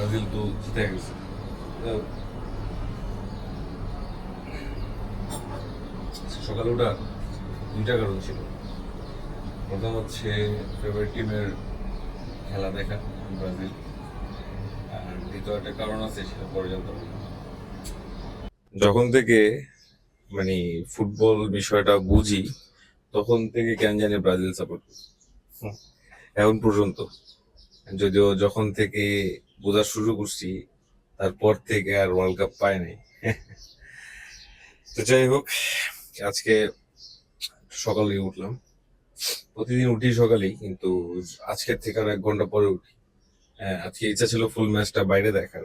Brazil তো জিতে গেছে। সকালে ওঠার দুইটা কারণ ছিল। প্রথম হচ্ছে ফেভারিট টিমের খেলা দেখা, ব্রাজিল। আর দ্বিতীয় একটা কারণ আছে, সেটা পরে জানতে পারবো। যখন থেকে মানে ফুটবল বিষয়টা বুঝি, তখন থেকে কেন জানি ব্রাজিল সাপোর্ট করি এখন পর্যন্ত। যদিও যখন থেকে বোঝা শুরু করছি, তারপর থেকে আর ওয়ার্ল্ড কাপ পায় নাই। তো যাই হোক, আজকে সকালেই উঠলাম। প্রতিদিন উঠি সকালেই, কিন্তু আজকের থেকে আর 1 ঘন্টা পরে উঠি। আজকে ইচ্ছা ছিল ফুল ম্যাচটা বাইরে দেখার,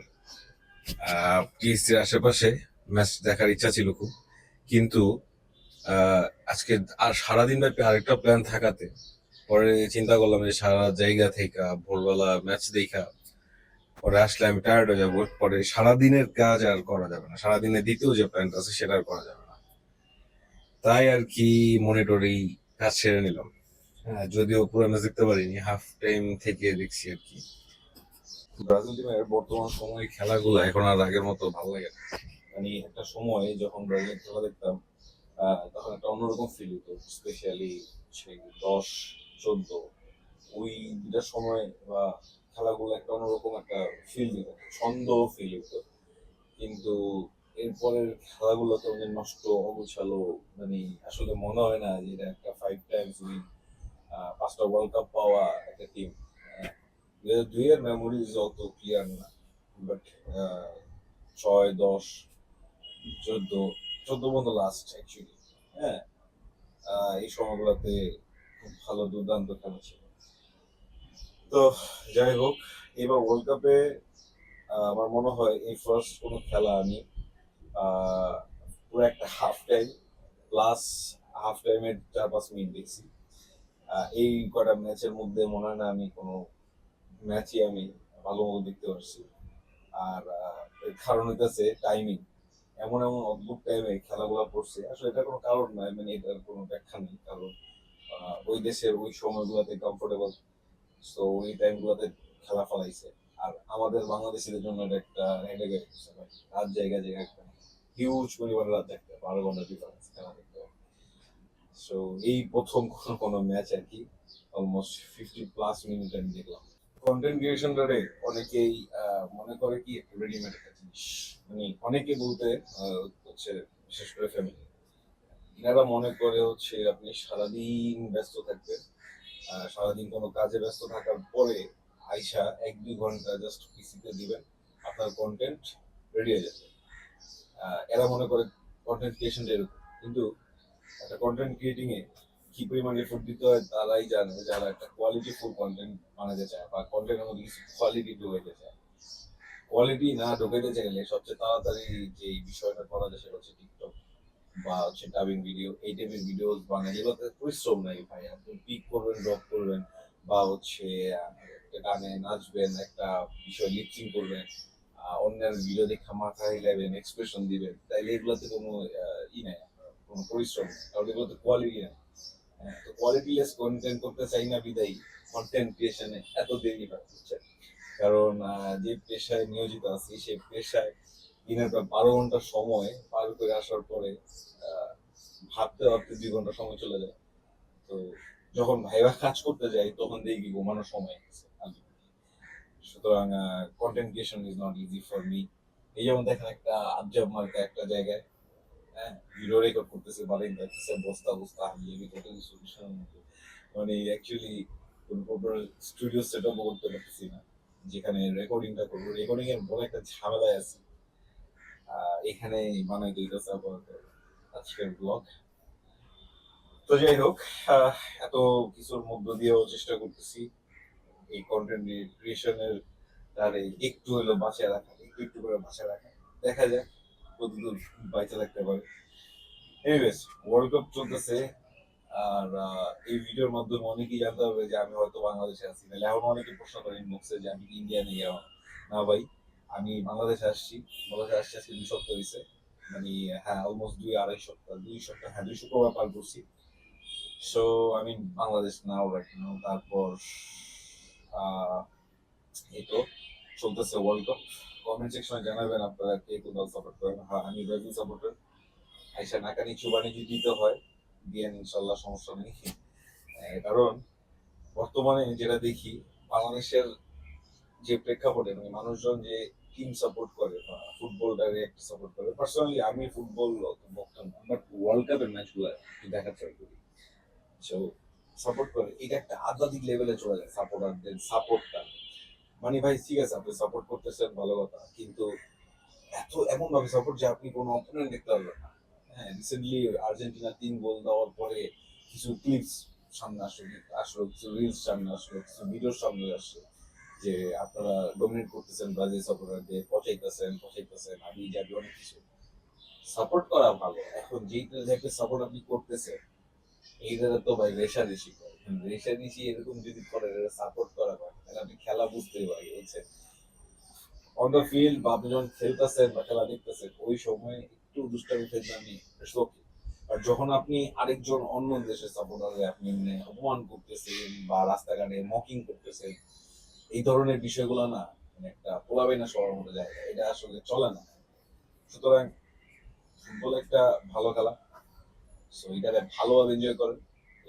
পিএসসির আশেপাশে ম্যাচ দেখার ইচ্ছা ছিল খুব। কিন্তু আজকে আর সারাদিন ব্যাপী আরেকটা প্ল্যান থাকাতে পরে চিন্তা করলাম যে সারা জায়গা থেকে ভোরবেলা ম্যাচ দেখা পরে আসলে আমি টায়ার্ড হয়ে যাবো। পরে সারাদিনের কাজ আর করা যাবে না, সারাদিনের দ্বিতীয় যে প্ল্যানটা আছে সেটা আর করা যাবে না। তাই আর কি মনিটরেই কাজ সেরে নিলাম। হ্যাঁ, যদিও পুরো ম্যাচ দেখতে পারিনি, হাফ টাইম থেকে দেখছি আর কি। ব্রাজিল টিমের বর্তমান সময়ে খেলাগুলো এখন আর আগের মতো ভালো লাগে না। মানে একটা সময় যখন ব্রাজিল খেলা দেখতাম, তখন একটা অন্যরকম ফিল হতো, স্পেশালি সেই 10-14 ওই দুটার সময় বা খেলাগুলো একটা অন্যরকম একটা ফিল দিত, ছন্দ ফিল হতো। কিন্তু এরপরের খেলাগুলো তো নষ্ট, অগোছালো। মানে আসলে মনে হয় না যে এটা একটা 5 টাইমস উইন, 5টা ওয়ার্ল্ড কাপ পাওয়া একটা টিম। 2002 এর মেমোরিজ অত ক্লিয়ার না, বাট 6, 10, 14, 14 পর্যন্ত লাস্ট অ্যাকচুয়ালি। হ্যাঁ, এই সময়গুলোতে খুব ভালো দুর্দান্ত খেলা ছিল। তো যাই হোক, এবার ওয়ার্ল্ড কাপে আমার মনে হয় এই ফার্স্ট কোনো খেলা আমি আহ, পুরো একটা হাফ টাইম প্লাস হাফ টাইমের 4-5 মিনিট দেখছি। এই কটা ম্যাচের মধ্যে মনে হয় না আমি কোনো ম্যাচই আমি ভালো মতো দেখতে পারছি। আর এর কারণ হইতেছে টাইমিং। এমন এমন অদ্ভুত টাইমে খেলাগুলো পড়ছে, আসলে এটা কোনো কারণ নয়, মানে এটার কোনো ব্যাখ্যা নেই। কারণ ওই দেশের ওই সময়গুলোতে কমফোর্টেবল, সো ওই টাইমগুলোতে খেলা ফলাইছে। আর আমাদের বাংলাদেশিদের জন্য এটা একটা হেডেক হয়ে গেছে ভাই। রাত জায়গায় জায়গায় একটা হিউজ পরিমাণে রাত দেখতে 12 ঘন্টা ডিফারেন্স খেলা দেখতে হবে। সো এই প্রথম কোনো কোনো ম্যাচ আর কি অলমোস্ট 50+ মিনিট আমি দেখলাম। কন্টেন্ট ক্রিয়েশনটারে অনেকেই মনে করে কি রেডিমেড একটা জিনিস। মানে অনেকে বলতে হচ্ছে, বিশেষ করে ফ্যামিলি, এনারা মনে করে হচ্ছে আপনি সারাদিন ব্যস্ত থাকবেন, সারাদিন কোনো কাজে ব্যস্ত থাকার পরে আইসা 1-2 ঘন্টা জাস্ট পিসিতে দিবেন, আপনার কন্টেন্ট রেডি হয়ে যাবে। এরা মনে করে কন্টেন্ট ক্রিয়েশনটা এরকম। কিন্তু একটা কন্টেন্ট ক্রিয়েটিং এ কি পরিমাণ এফোর্ট দিতে হয় তারাই জানে, যারা একটা কোয়ালিটি ফুল কন্টেন্ট বানাতে চায় বা কন্টেন্টের মধ্যে কিছু কোয়ালিটি ঢুকাইতে চায়। কোয়ালিটি না ঢুকাইতে চাইলে সবচেয়ে তাড়াতাড়ি যে বিষয়টা করা যায় সেটা হচ্ছে টিকটক বা হচ্ছে ডাবিং ভিডিও, এই টাইপের ভিডিও বানায় যেগুলোতে পরিশ্রম নাই ভাই। আপনি পিক করবেন, ড্রপ করবেন, বা হচ্ছে একটা গানে নাচবেন, একটা বিষয় লিপসিং করবেন, অন্যের ভিডিও দেখে মাথা হিলাবেন, এক্সপ্রেশন দিবেন, তাইলে এগুলোতে কোনো ই নাই, কোনো পরিশ্রম নেই, কারণ এগুলোতে কোয়ালিটি নেই। তো কোয়ালিটিলেস কন্টেন্ট করতে চাই না বিদায়ী কন্টেন্ট ক্রিয়েশনে এত দেরি হচ্ছে। কারণ যে পেশায় নিয়োজিত আছি সেই পেশায় দিনের প্রায় 12 ঘন্টা সময় পার করে আসার পরে আহ, ভাবতে ভাবতে 2 ঘন্টা সময় চলে যায়। তো যখন ভাইবা কাজ করতে যাই তখন দেখি ঘুমানোর সময় আছে। সুতরাং content creation is not easy for me. এই যেমন দেখেন একটা আবজাব মার্কা একটা জায়গায়, হ্যাঁ, ভিডিও রেকর্ড করতেছে, বালিং দেখতেছে, বস্তা বস্তা হারিয়ে কত কিছু বিষয়ের মধ্যে, মানে অ্যাকচুয়ালি কোনো প্রপার স্টুডিও সেট আপ করতে পারতেছি না যেখানে রেকর্ডিংটা করবো। রেকর্ডিং এর বড় একটা ঝামেলায় আছে, এখানে বানাই দিতেছে আপাতত আজকের ব্লগ। তো যাই হোক, আহ, এত কিছুর মধ্য দিয়েও চেষ্টা করতেছি এই কন্টেন্ট ক্রিয়েশনের তারে একটু হলো বাঁচিয়ে রাখা, একটু একটু করে বাঁচিয়ে রাখা। দেখা যাক কতদূর বাইচে থাকতে পারে। এনিওয়েজ, ওয়ার্ল্ড কাপ চলতেছে। আর এই ভিডিওর মাধ্যমে অনেকেই জানতে পারবে যে আমি হয়তো বাংলাদেশে আছি। নাহলে এখন অনেকে প্রশ্ন করে ইনবক্সে যে আমি কি ইন্ডিয়া নিয়ে যাওয়া। না ভাই, আমি বাংলাদেশে আসছি। বাংলাদেশে আসছি আজকে 2 সপ্তাহ হয়েছে। মানে হ্যাঁ, অলমোস্ট 2 আড়াই সপ্তাহ, 2 সপ্তাহ, হ্যাঁ 2 শুক্রবার পার করছি। সো আমি বাংলাদেশ নাও রাইট নাও। তারপর আহ এই তো চলতেছে ওয়ার্ল্ড কাপ। কমেন্ট সেকশনে জানাবেন আপনারা কে কোন দল সাপোর্ট করেন। হ্যাঁ, আমি ব্রাজিল সাপোর্টার। আইসা নাকানি চুবানি যদি দিতে হয় দিয়েন, ইনশাল্লাহ, সমস্যা নেই। কারণ বর্তমানে যেটা দেখি বাংলাদেশের যে প্রেক্ষাপটে মানে মানুষজন যে টিম সাপোর্ট করে বা ফুটবলটারে একটা সাপোর্ট করে, পার্সোনালি আমি ফুটবল বলতাম না, বাট ওয়ার্ল্ড কাপের ম্যাচগুলো দেখার ট্রাই করি। সো সাপোর্ট করে এটা একটা আধ্যাত্মিক লেভেলে চলে যায় সাপোর্টারদের সাপোর্টটা। মানে ভাই ঠিক আছে আপনি সাপোর্ট করতেছেন ভালো কথা, কিন্তু এমন ভাবে সাপোর্ট যে আপনি কোনো অপোনেন্ট দেখতে পারবেন না। হ্যাঁ, রিসেন্টলি আর্জেন্টিনা 3 গোল দেওয়ার পরে কিছু ক্লিপস সামনে আসলো, কিছু রিলস সামনে আসলো, কিছু ভিডিওর সামনে আসলো যে আপনারা ডোমিনেট করতেছেন ব্রাজিল সাপোর্টারদের, পচাইতেছেন আমি যাবি অনেক কিছু। সাপোর্ট করা ভালো, এখন যেইটা যে সাপোর্ট আপনি করতেছেন এইটা তো ভাই রেশারেশি করে। রেশারেশি এরকম যদি করে সাপোর্ট করা হয় তাহলে আপনি খেলা বুঝতেই পারি হচ্ছে অন দ্য ফিল্ড, বা আপনি যখন খেলতেছেন বা খেলা দেখতেছেন ওই সময় একটু দুষ্টামি খেলতে আমি ওকে। আর যখন আপনি আরেকজন অন্য দেশের সাপোর্টারে আপনি অপমান করতেছেন বা রাস্তাঘাটে মকিং করতেছেন, এই ধরনের বিষয়গুলো না মানে একটা পোলাবেনা সবার মধ্যে যায়, এটা আসলে চলে না। সুতরাং ফুটবল একটা ভালো খেলা, সো এটাকে ভালোভাবে এনজয় করেন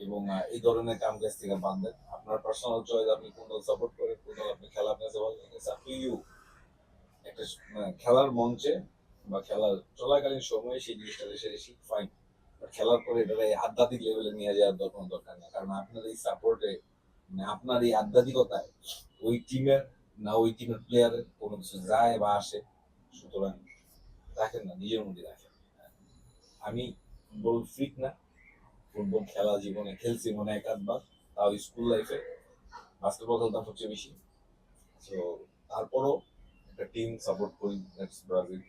এবং এই ধরনের কাম কাজ থেকে বাদ দেন। আপনার পার্সোনাল চয়েস, আপনি কোন দল সাপোর্ট করেন, কোন দল আপনি খেলা আপনার ভালো লাগে, ইটস আপ টু ইউ। একটা খেলার মঞ্চে বা খেলার চলাকালীন সময়ে সেই জিনিসটা এসে ফাইন, বাট খেলার পরে এটা আধ্যাত্মিক লেভেলে নিয়ে যাওয়ার কোনো দরকার নেই। কারণ আপনার এই সাপোর্টে মানে আপনার এই আধ্যাত্মিকতায় ওই টিমের না ওই টিমের প্লেয়ারের কোনো কিছু যায় বা আসে। সুতরাং রাখেন না, নিজের মধ্যে রাখেন। আমি ফুটবল ফ্রিক না, ফুটবল খেলা জীবনে খেলছি মনে এক আধবার, তাও স্কুল লাইফে বাস্কেটবল খেলতাম সবচেয়ে বেশি। তো তারপরও একটা টিম সাপোর্ট করি, দ্যাটস ব্রাজিল।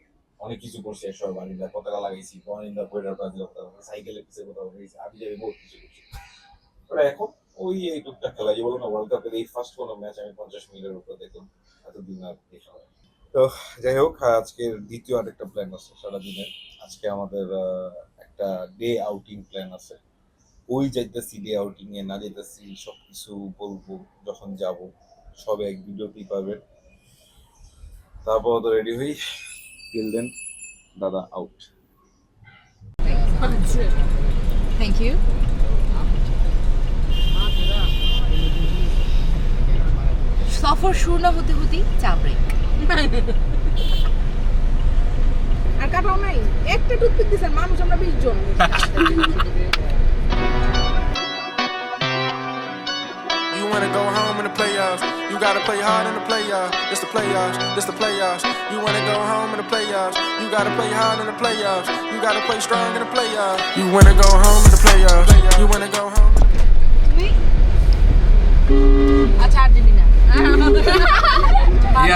অনেক কিছু করছি, একশো বাড়িটা পতাকা লাগাইছি, বনিন্দা পয়ডার ব্রাজিল পতাকা, সাইকেলের পিছিয়ে কোথাও লাগাইছি, আমি যাই বহুত কিছু করছি। এখন ওই এই টুকটাক খেলা, যে বলো না ওয়ার্ল্ড কাপের এই ফার্স্ট কোনো ম্যাচ আমি 50 মিনিটের উপর দেখলাম, এতদিন আর দেখা হয়। তো যাই হোক, আজকের দ্বিতীয় আরেকটা প্ল্যান আছে সারাদিনের। আজকে আমাদের একটা ডে আউটিং প্ল্যান আছে। ওই যাইতেছি ডে আউটিং এ, না যাইতেছি সবকিছু বলবো যখন যাব, সবে এক ভিডিওতেই পাবেন। তারপর তো রেডি হই, টিল দেন দাদা আউট। Thank you. সফর শুরু না হতে হতেই চা ব্রেক। আর কাটাও নাই, একটা টুথপিক দিছেন, মানুষ আমরা 20 জন। You wanna go home in the playoffs? You gotta play hard in the playoffs. It's the playoffs. It's the playoffs. You wanna go home in the playoffs? You gotta play hard in the playoffs. You gotta play strong in the playoffs. You wanna go home in the playoffs? You wanna go home? আচ্ছা Argentina.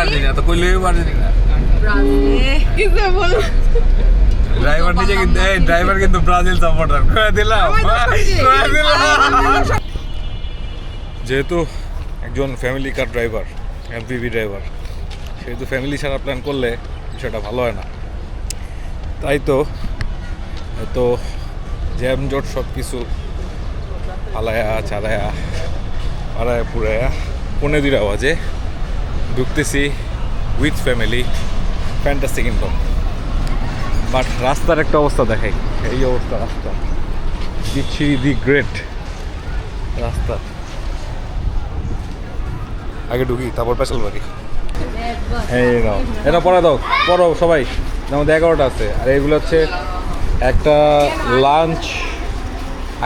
Argentina তো কইলে Argentina. কিসে বল? Driver নিজে কিন্তু driver কিন্তু Brazil supporter কয়ে দিলাম। যেহেতু একজন family car driver, MPV driver, সেহেতু ফ্যামিলি ছাড়া প্ল্যান করলে বিষয়টা ভালো হয় না। তাই তো জ্যাম জট সব কিছু ফালায়া চালায়া পাড়ায় পুরায়া 1:30 আওয়াজে ঢুকতেছি with family fantasy kingdom. But রাস্তার একটা অবস্থা দেখাই, এই অবস্থা রাস্তা দিচ্ছি দি গ্রেট রাস্তা। আগে ঢুকি তারপর পেশাল বাড়ি। এই নাও এটা পড়া দাও, পড়ো সবাই। আমাদের 11টা আছে, আর এইগুলো হচ্ছে একটা লাঞ্চ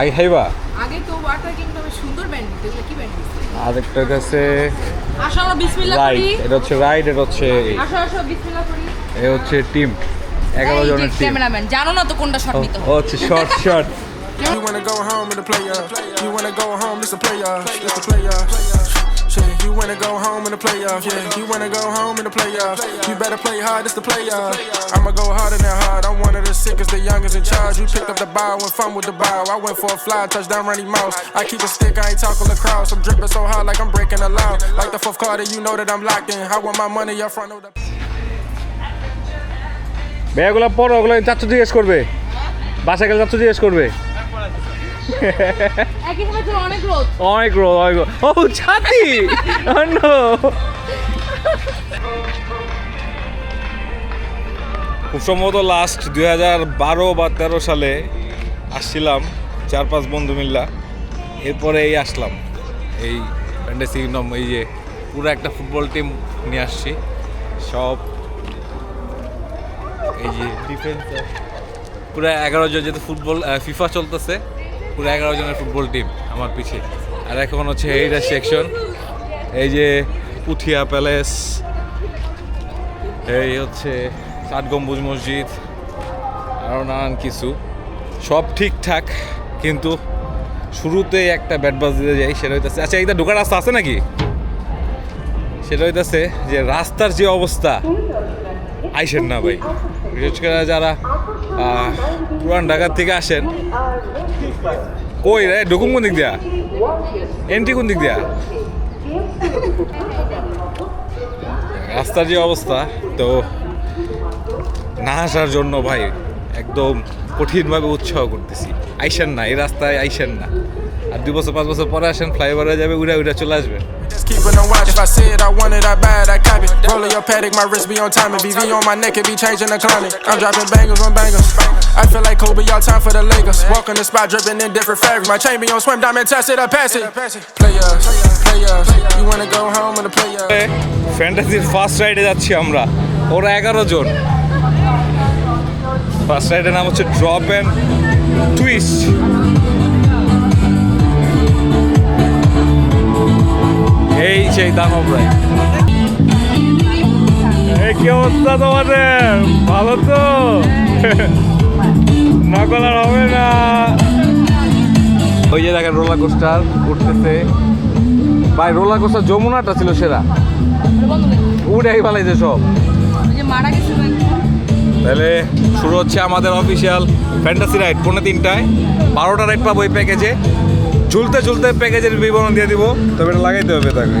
আগে খাইবা। আগে তো ওয়াটার কিংডমে সুন্দর ব্যান্ড দিতে, এগুলো কি ব্যান্ড দিতে? আর একটা হচ্ছে আসো আমরা বিসমিল্লাহ রাইড, করি। এটা হচ্ছে রাইড, এটা হচ্ছে আসো আসো বিসমিল্লাহ করি। এ হচ্ছে টিম, 11 জনের টিম। ক্যামেরাম্যান জানো না তো কোনটা শট নিতে ও হচ্ছে short You wanna go home in the playoffs? You wanna go home? It's the playoffs. It's the playoffs. Shit, you wanna go home in the playoffs? Yeah, you wanna go home in the playoffs? You better play hard. It's the playoffs. I'ma go harder than hard. I'm one of the sickest, the youngest in charge. You picked up the ball, went fun with the ball. I went for a fly, touchdown, Randy Mouse. I keep a stick, I ain't talking lacrosse. I'm dripping so hard like I'm breaking the law. Like the fourth quarter, you know that I'm locked in. I want my money up front of the. ব্যাগগুলো পড়ো, ওগুলো চাচ্ছু জিজ্ঞেস করবে, বাসা গেলে চাচ্ছু জিজ্ঞেস করবে। একই সময় তো অনেক রোদ। অনেক রোদ। ও ছাতি, খুব সম্ভবত লাস্ট 2012 বা 13 সালে আসছিলাম 4-5 বন্ধু মিল্লা, এরপরে এই আসলাম এই ফ্যান্টাসি কিংডম। এই যে পুরো একটা ফুটবল টিম নিয়ে আসছি, সব এই যে ডিফেন্স পুরো 11 জন, যেহেতু ফুটবল ফিফা চলতেছে, পুরো 11 জনের ফুটবল টিম আমার পিছে। আর এখন হচ্ছে এইটা সেকশন, এই যে পুঠিয়া প্যালেস, এই হচ্ছে 7 গম্বুজ মসজিদ, আরও নানান কিছু, সব ঠিকঠাক। কিন্তু শুরুতেই একটা ব্যাট বাজ দিতে যাই, সেটা হইতেছে, আচ্ছা এইটা ঢোকার রাস্তা আছে নাকি, সেটা হইতেছে যে রাস্তার যে অবস্থা, আইসেন না ভাই, বিশেষ করে যারা পুরান ঢাকার থেকে আসেন। কই রে ঢুকুম কোন দিক দিয়া, এন্ট্রি কোন দিক দিয়া, রাস্তার যে অবস্থা, তো না আসার জন্য ভাই একদম কঠিনভাবে উৎসাহ করতেছি, আইসেন না এই রাস্তায়, আইসেন না। আর 2 বছর 5 বছর পরে আসেন, ফ্লাইওভারে যাবে, উড়া উড়া চলে আসবেন। Just keeping on watch. If I see it, I want it, I buy it, I copy. Rolling your paddock, my wrist be on time. And BV on my neck, it be changing the climate. I'm dropping bangers on bangers. I feel like Kobe, y'all time for the Lakers. Walking the spot, dripping in different fabrics. My chain be on swim, diamond test it, I pass it. Players, players. You wanna go home with the players? ফ্যান্টাসির first রাইডে যাচ্ছি আমরা, ওরা 11 জন। First রাইডের নাম হচ্ছে drop and twist. এই সেই দানব রাইড। এই কি অবস্থা তোমাদের, ভালো তো? নকল আর হবে না। ওই যে দেখেন রোলার কোস্টার উঠতেছে ভাই, রোলার কোস্টার যমুনাটা ছিল সেরা, উড়াই ফেলাইছে সব। মারা গেছে তাহলে শুরু হচ্ছে আমাদের অফিসিয়াল ফ্যান্টাসি রাইড 3:30টায়। 12টা রাইড পাবো এই প্যাকেজে, ঝুলতে ঝুলতে প্যাকেজের বিবরণ দিয়ে দিব, তবে এটা লাগাইতে হবে তাকে।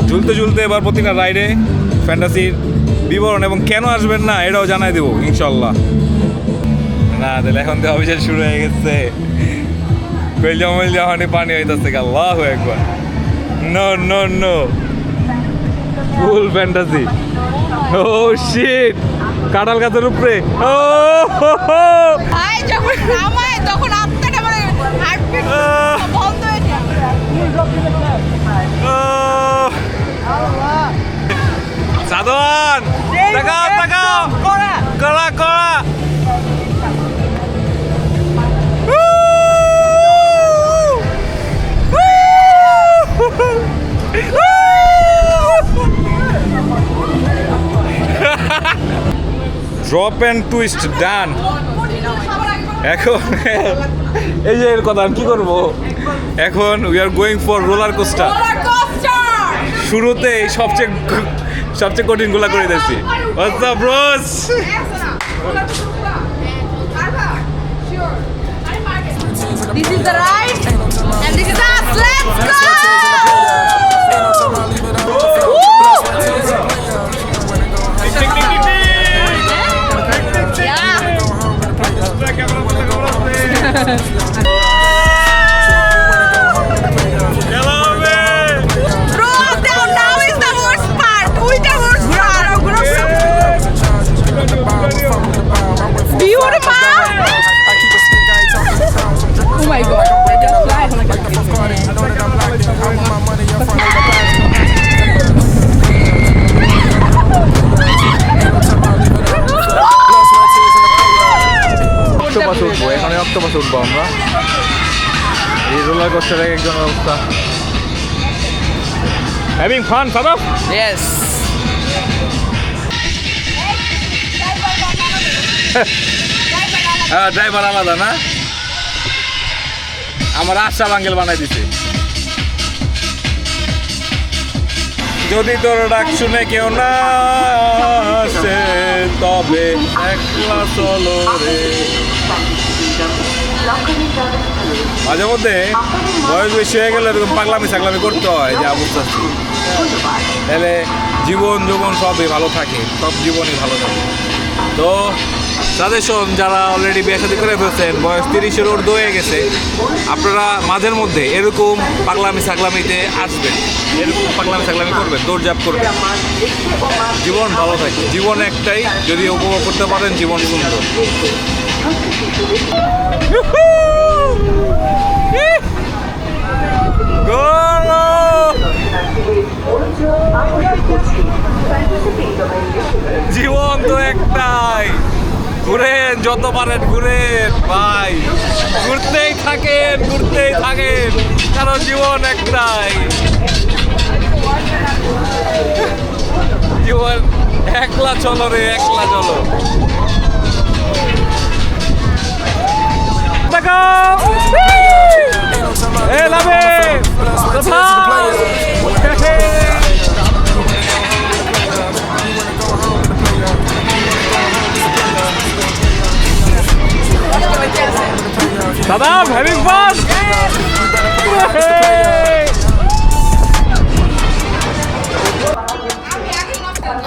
ঝুলতে ঝুলতে এবার প্রতিটা রাইডে ফ্যান্টাসির বিবরণ এবং কেন আসবেন না এটাও জানাই দেবো ইনশাল্লাহ। না তাহলে এখন তো অফিসিয়াল শুরু হয়ে গেছে, কইল জামানি পানি হইতেছে, আল্লাহু আকবার। নো নো নো, ফুল ফ্যান্টাসি। ও শিট, কাঁঠাল গাছের উপরে। ও ভাই যখন নামায় তখন আত্মাটা মানে হার্টবিট বন্ধ হয়ে যায়। সাধন তাকাও তাকাও, করা করা করা। ড্রপ অ্যান্ড টুইস্ট ডান। এখন এই যে এর কথা কি করবো, এখন we are going for roller coaster. শুরুতেই সবচেয়ে কঠিনগুলা করে দিয়েছি। What's up bros? This is the ride and this is us. Let's go! Oh my god, I just fly like a octopus উঠবো, এখানে অক্টোপাস উঠবো আমরা। এই রোলার কোস্টারের একজন অবস্থা। হ্যাভিং ফান সাদব? Yes. হ্যাঁ ড্রাইভার আলাদা না, আমার আশা বাঙ্গেল বানাই দিছে। যদি তোর ডাক শুনে কেউ না আসে তবে একলা চলো রে। মাঝে মধ্যে বয়স বেশি হয়ে গেলে এরকম পাগলামি ছাগলামি করতে হয়, যা বুঝতেছি। তাহলে জীবন যৌবন সবই ভালো থাকে, সব জীবনই ভালো থাকে। তো সাজেশন যারা অলরেডি বিয়ে শাদী করে ফেলছেন, বয়স 30-এর ঊর্ধ্ব হয়ে গেছে, আপনারা মাঝের মধ্যে এরকম পাগলামি সাগলামিতে আসবেন, এরকম পাগলামি সাগলামি করবেন, দৌড়ঝাঁপ করবেন। জীবন ভালো থাকে, জীবন একটাই, যদি উপভোগ করতে পারেন জীবন সুন্দর। জীবন তো একটাই, ঘুরেন যত পারেন ঘুরেন ভাই, ঘুরতেই থাকেন কারণ জীবন একটাই। জীবন একলা চলো রে, একলা চলো। এ লাভে দাদা having fun.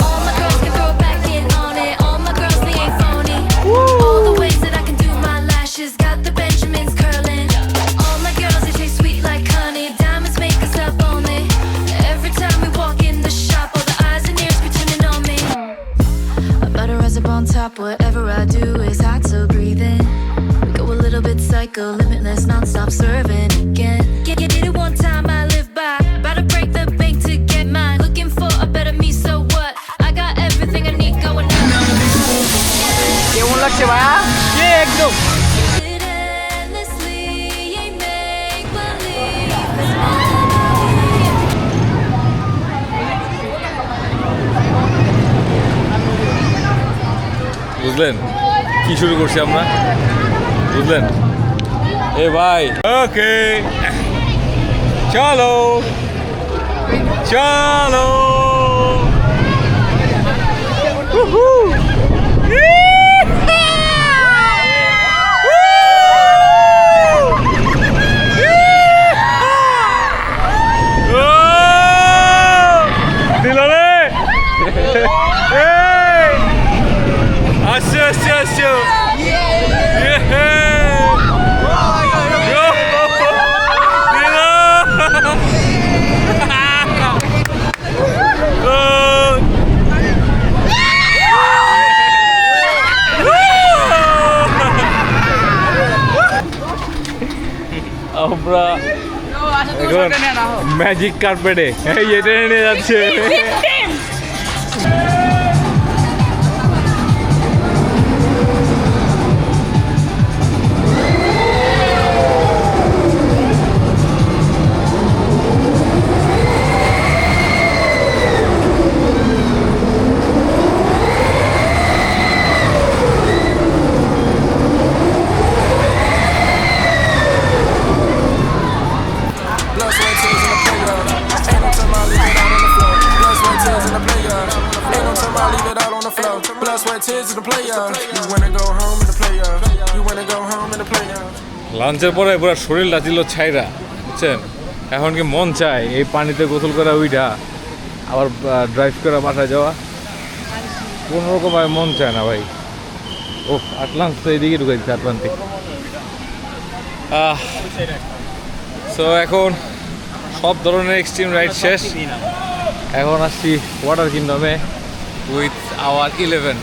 All my girls can throw it back in on it. All my girls, they ain't phony. All the ways that I can do my lashes, got the Benjamins curling. All my girls, they taste sweet like honey. Diamonds make us up on me. Every time we walk in the shop, all the eyes and ears be turning on me. I better rise up on top. Whatever I do is hard to breathe in. We go a little bit psycho, limitless, non-stop serving again. Get it one time, I live by. About to break the bank to get mine. Looking for a better me, so what? I got everything I need going on. কেমন লাগছে ভাইয়া? একদম Endlessly, ain't make believe. বুঝলেন কি শুরু করছি আমরা, বুঝলেন? এ ভাই ওকে চলো চলো। দিল রে, আসছো আসছো আসছো। আমরা এখন ম্যাজিক কার্পেটে এই এটা নিয়ে যাচ্ছে। লাঞ্চের পরে পুরো শরীরটা ছিল ছাইরা, বুঝছেন? এখন কি মন চায় এই পানিতে গোসল করা, উইটা আবার ড্রাইভ করে বাসায় যাওয়া, কোনো রকমভাবে মন চায় না ভাই। ও আটলান্স তো এইদিকে ঢুকে দিচ্ছে, আটলান্টিক। সো এখন সব ধরনের এক্সট্রিম রাইড শেষ, এখন আসছি ওয়াটার কিংডমে উইথ আওয়ার 11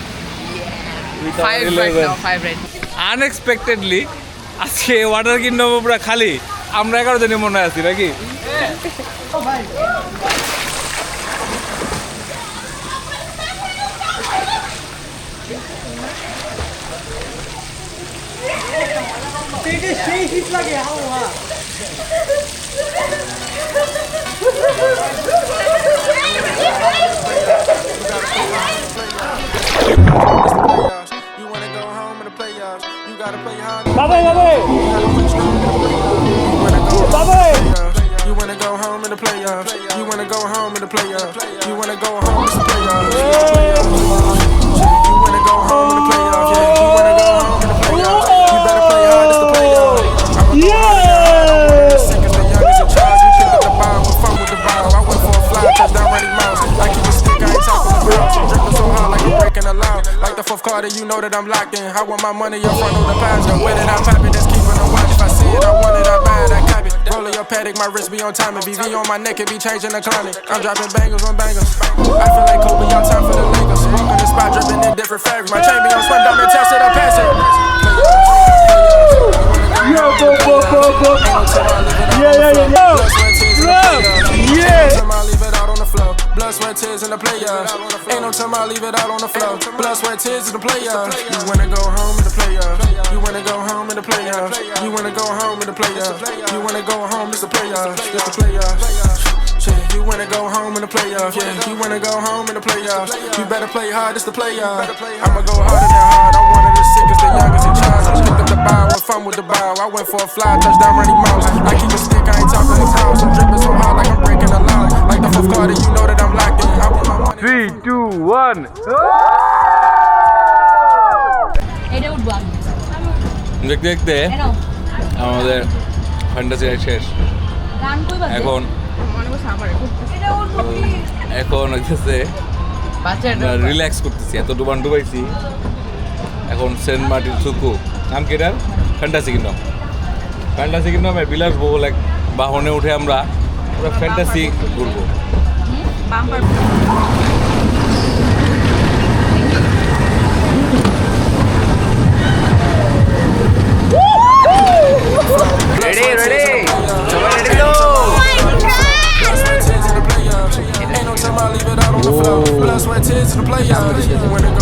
আনএক্সপেক্টেডলি আজকে ওয়াটার কিংডম পুরো খালি, আমরা 11 জনই মনে আছি নাকি? সেই শীত লাগে হাওয়া। বাবাই বাবাই বাবাই You wanna go home in the playoffs. You wanna go home in the playoffs. You wanna go home, it's the playoffs. You wanna go home in the playoffs. Yeah, you wanna go home in the playoffs. You better play hard, it's the playoffs. Sick as the youngest in charge. You pick up the ball, have fun with the ball. I went for a fly, touchdown, running miles. Like you a stick, I ain't talking about. I'm drinking so hard like I'm breaking the law. Like the fourth quarter, you know that I'm locked in. I want my money up front on deposit. Where did I pop it? That's keeping the watch. If I see it, I want it, I buy it, I copy. Rolling your paddock, my wrist be on time. And VV on my neck, it be changing the climate. I'm dropping bangles on bangles. I feel like Kobe, y'all time for the Lakers. Walk on the spot, dripping in different fabrics. My chain be on swim, diamond test it, I pass it. Blood, sweat, tears in the playoffs. Ain't no time I leave it out on the floor. Blood, sweat, tears in the playoffs. You wanna go home in the playoffs. You wanna go home in the playoffs. You wanna go home in the playoffs. You wanna go home, it's the playoffs. It's the playoffs. Shit, you wanna go home in the playoffs. Yeah, you wanna go home in the playoffs. You better play hard, it's the playoffs. I'ma go harder than hard. I'm one of the sickest, the youngest in charge. I picked up the ball, had fun with the ball. I went for a fly, touchdown, running mouse. I keep a stick, I ain't talking the house. I'm dripping so hard like I'm breaking the law. Like the fourth quarter, you know that I'm locked in. I want my money. 3, 2, 1. এটা উঠবো আমি দেখতে দেখতে কেন আমাদের fantasy শেষ। গান কই বাজে এখন মনে করছে আমার এটা উঠবো এখন হইতেছে বাচ্চাটা রিল্যাক্স করতেছি, এত ডুবান ডুবাইছি। এখন সেন্ট মার্টিন সুকু নাম কি এটার? Fantasy kingdom. ফ্যান্টাসি কিংডমের বিলাসবহুল এক বাহনে উঠে আমরা পুরো ফ্যান্টাসি ঘুরবো। বাম্পার রেডি রেডি সবাই রেডি তো? Ain't no time I leave it out on the floor. Blood, sweat, tears in the playoffs. You wanna go